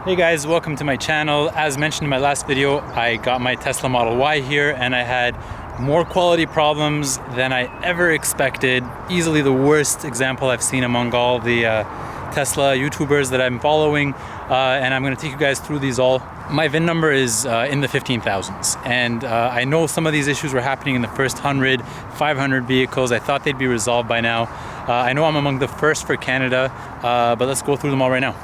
Hey guys, welcome to my channel. As mentioned in my last video, I got my Tesla Model Y here and I had more quality problems than I ever expected. Easily the worst example I've seen among all the Tesla YouTubers that I'm following, and I'm going to take you guys through these all. My VIN number is in the 15,000s, and I know some of these issues were happening in the first 100, 500 vehicles. I thought they'd be resolved by now. I know I'm among the first for Canada, but let's go through them all right now.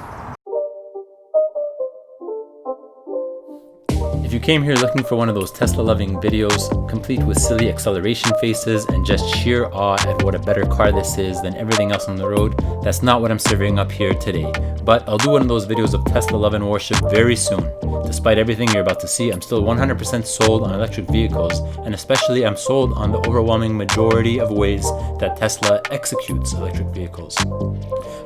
If you came here looking for one of those Tesla-loving videos, complete with silly acceleration faces and just sheer awe at what a better car this is than everything else on the road, that's not what I'm serving up here today. But I'll do one of those videos of Tesla love and worship very soon. Despite everything you're about to see, I'm still 100% sold on electric vehicles, and especially I'm sold on the overwhelming majority of ways that Tesla executes electric vehicles.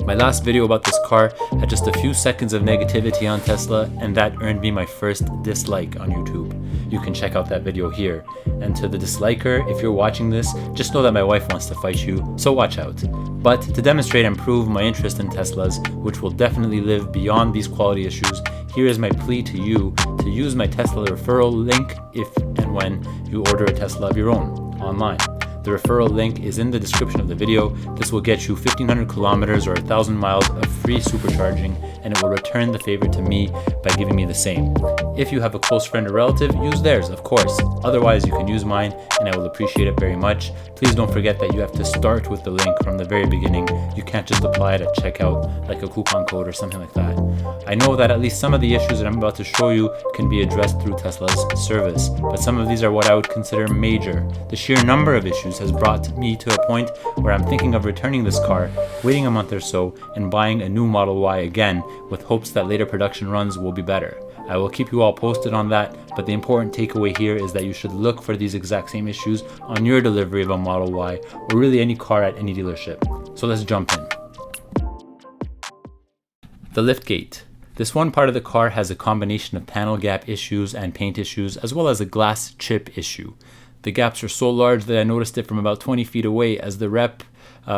My last video about this car had just a few seconds of negativity on Tesla, and that earned me my first dislike on YouTube. You can check out that video here. And to the disliker, if you're watching this, just know that my wife wants to fight you, so watch out. But to demonstrate and prove my interest in Teslas, which will definitely live beyond these quality issues, here is my plea to you to use my Tesla referral link if and when you order a Tesla of your own online. The referral link is in the description of the video. This will get you 1,500 kilometers or 1,000 miles of free supercharging, and it will return the favor to me by giving me the same. If you have a close friend or relative, use theirs, of course. Otherwise, you can use mine, and I will appreciate it very much. Please don't forget that you have to start with the link from the very beginning. You can't just apply it at checkout like a coupon code or something like that. I know that at least some of the issues that I'm about to show you can be addressed through Tesla's service, but some of these are what I would consider major. The sheer number of issues has brought me to a point where I'm thinking of returning this car, waiting a month or so, and buying a new Model Y again with hopes that later production runs will be better. I will keep you all posted on that, but the important takeaway here is that you should look for these exact same issues on your delivery of a Model Y or really any car at any dealership. So let's jump in. The liftgate. This one part of the car has a combination of panel gap issues and paint issues, as well as a glass chip issue. The gaps are so large that I noticed it from about 20 feet away as the rep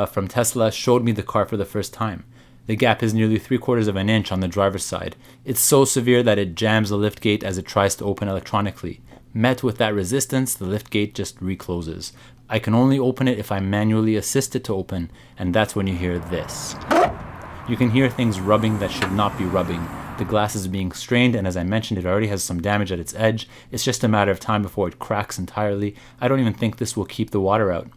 from Tesla showed me the car for the first time. The gap is nearly 3/4 of an inch on the driver's side. It's so severe that it jams the liftgate as it tries to open electronically. Met with that resistance, the liftgate just recloses. I can only open it if I manually assist it to open, and that's when you hear this. You can hear things rubbing that should not be rubbing. The glass is being strained, and as I mentioned, it already has some damage at its edge. It's just a matter of time before it cracks entirely. I don't even think this will keep the water out.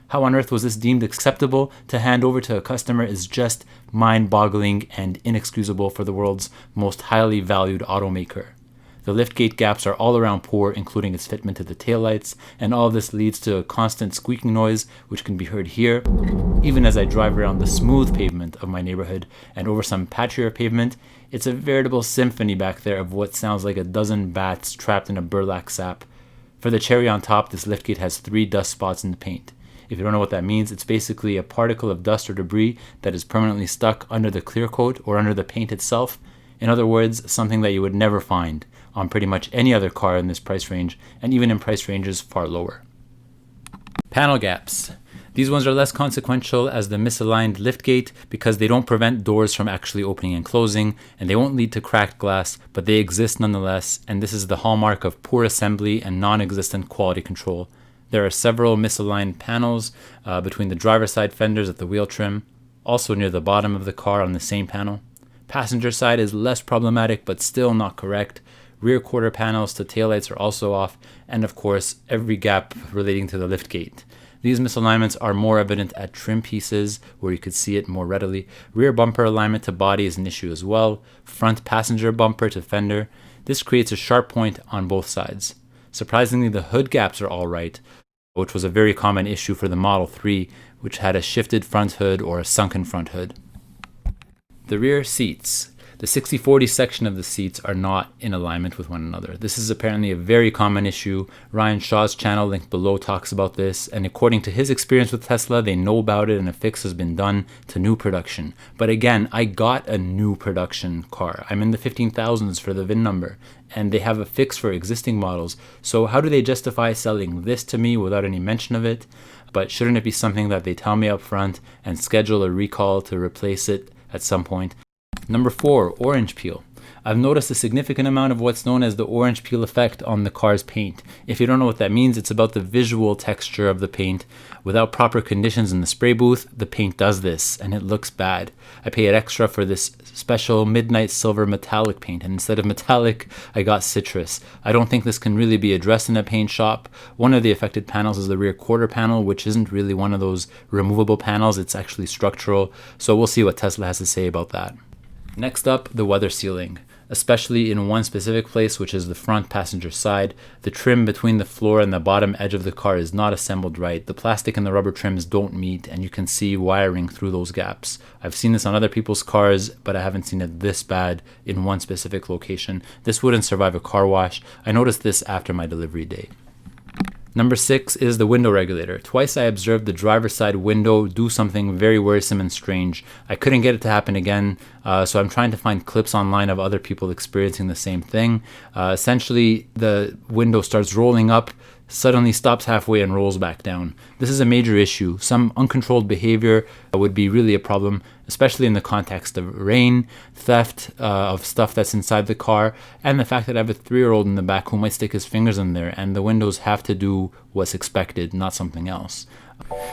How on earth was this deemed acceptable to hand over to a customer is just mind-boggling and inexcusable for the world's most highly valued automaker. The liftgate gaps are all around poor, including its fitment to the taillights, and all of this leads to a constant squeaking noise, which can be heard here. Even as I drive around the smooth pavement of my neighborhood and over some patchier pavement, it's a veritable symphony back there of what sounds like a dozen bats trapped in a burlap sack. For the cherry on top, this liftgate has 3 dust spots in the paint. If you don't know what that means, it's basically a particle of dust or debris that is permanently stuck under the clear coat or under the paint itself. In other words, something that you would never find on pretty much any other car in this price range, and even in price ranges far lower. Panel gaps. These ones are less consequential as the misaligned liftgate because they don't prevent doors from actually opening and closing, and they won't lead to cracked glass, but they exist nonetheless, and this is the hallmark of poor assembly and non-existent quality control. There are several misaligned panels between the driver's side fenders at the wheel trim, also near the bottom of the car on the same panel. Passenger side is less problematic but still not correct. Rear quarter panels to taillights are also off, and of course every gap relating to the liftgate. These misalignments are more evident at trim pieces where you could see it more readily. Rear bumper alignment to body is an issue as well. Front passenger bumper to fender. This creates a sharp point on both sides. Surprisingly, the hood gaps are all right, which was a very common issue for the Model 3, which had a shifted front hood or a sunken front hood. The rear seats. The 60/40 section of the seats are not in alignment with one another. This is apparently a very common issue. Ryan Shaw's channel linked below talks about this, and according to his experience with Tesla, they know about it and a fix has been done to new production. But again, I got a new production car. I'm in the 15,000s for the VIN number, and they have a fix for existing models. So how do they justify selling this to me without any mention of it? But shouldn't it be something that they tell me up front and schedule a recall to replace it at some point? Number 4, orange peel. I've noticed a significant amount of what's known as the orange peel effect on the car's paint. If you don't know what that means, it's about the visual texture of the paint. Without proper conditions in the spray booth, the paint does this, and it looks bad. I paid extra for this special midnight silver metallic paint, and instead of metallic, I got citrus. I don't think this can really be addressed in a paint shop. One of the affected panels is the rear quarter panel, which isn't really one of those removable panels. It's actually structural, so we'll see what Tesla has to say about that. Next up, the weather sealing. Especially in one specific place, which is the front passenger side. The trim between the floor and the bottom edge of the car is not assembled right. The plastic and the rubber trims don't meet, and you can see wiring through those gaps. I've seen this on other people's cars, but I haven't seen it this bad in one specific location. This wouldn't survive a car wash. I noticed this after my delivery day. Number 6 is the window regulator. Twice I observed the driver's side window do something very worrisome and strange. I couldn't get it to happen again, so I'm trying to find clips online of other people experiencing the same thing. Essentially, the window starts rolling up, suddenly stops halfway and rolls back down. This is a major issue. Some uncontrolled behavior would be really a problem, especially in the context of rain, theft of stuff that's inside the car, and the fact that I have a 3-year-old in the back who might stick his fingers in there, and the windows have to do what's expected, not something else.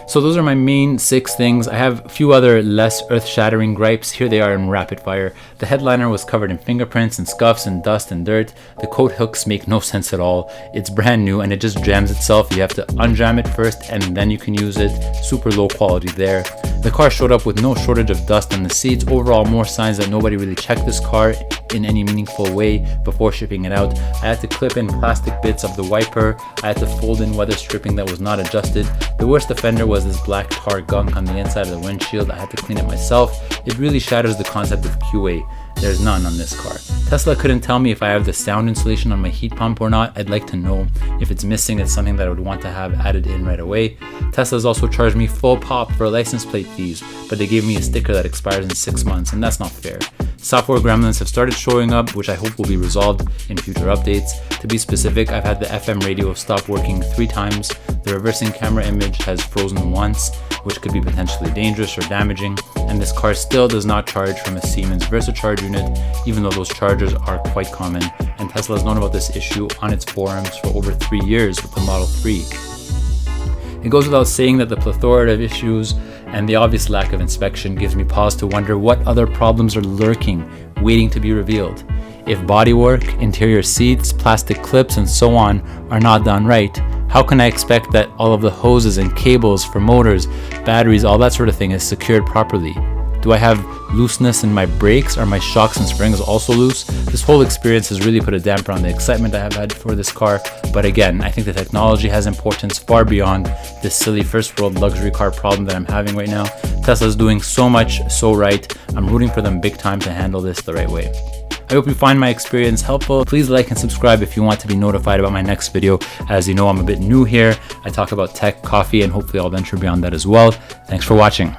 So those are my main 6 things. I have a few other less earth-shattering gripes. Here they are in rapid fire. The headliner was covered in fingerprints and scuffs and dust and dirt. The coat hooks make no sense at all. It's brand new and it just jams itself. You have to unjam it first and then you can use it. Super low quality there. The car showed up with no shortage of dust on the seats. Overall, more signs that nobody really checked this car in any meaningful way before shipping it out. I had to clip in plastic bits of the wiper. I had to fold in weather stripping that was not adjusted. The worst offender was this black tar gunk on the inside of the windshield. I had to clean it myself. It really shatters the concept of QA. There's none on this car. Tesla couldn't tell me if I have the sound insulation on my heat pump or not. I'd like to know. If it's missing, it's something that I would want to have added in right away. Tesla's also charged me full pop for license plate fees, but they gave me a sticker that expires in 6 months, and that's not fair. Software gremlins have started showing up, which I hope will be resolved in future updates. To be specific, I've had the FM radio stop working 3 times. The reversing camera image has frozen once, which could be potentially dangerous or damaging, and this car still does not charge from a Siemens VersaCharge unit, even though those chargers are quite common, and Tesla has known about this issue on its forums for over 3 years with the Model 3. It goes without saying that the plethora of issues and the obvious lack of inspection gives me pause to wonder what other problems are lurking, waiting to be revealed. If bodywork, interior seats, plastic clips, and so on are not done right, how can I expect that all of the hoses and cables for motors, batteries, all that sort of thing is secured properly? Do I have looseness in my brakes? Are my shocks and springs also loose? This whole experience has really put a damper on the excitement I have had for this car, but again, I think the technology has importance far beyond this silly first world luxury car problem that I'm having right now. Tesla's doing so much so right. I'm rooting for them big time to handle this the right way. I hope you find my experience helpful. Please like and subscribe if you want to be notified about my next video. As you know, I'm a bit new here. I talk about tech, coffee, and hopefully I'll venture beyond that as well. Thanks for watching.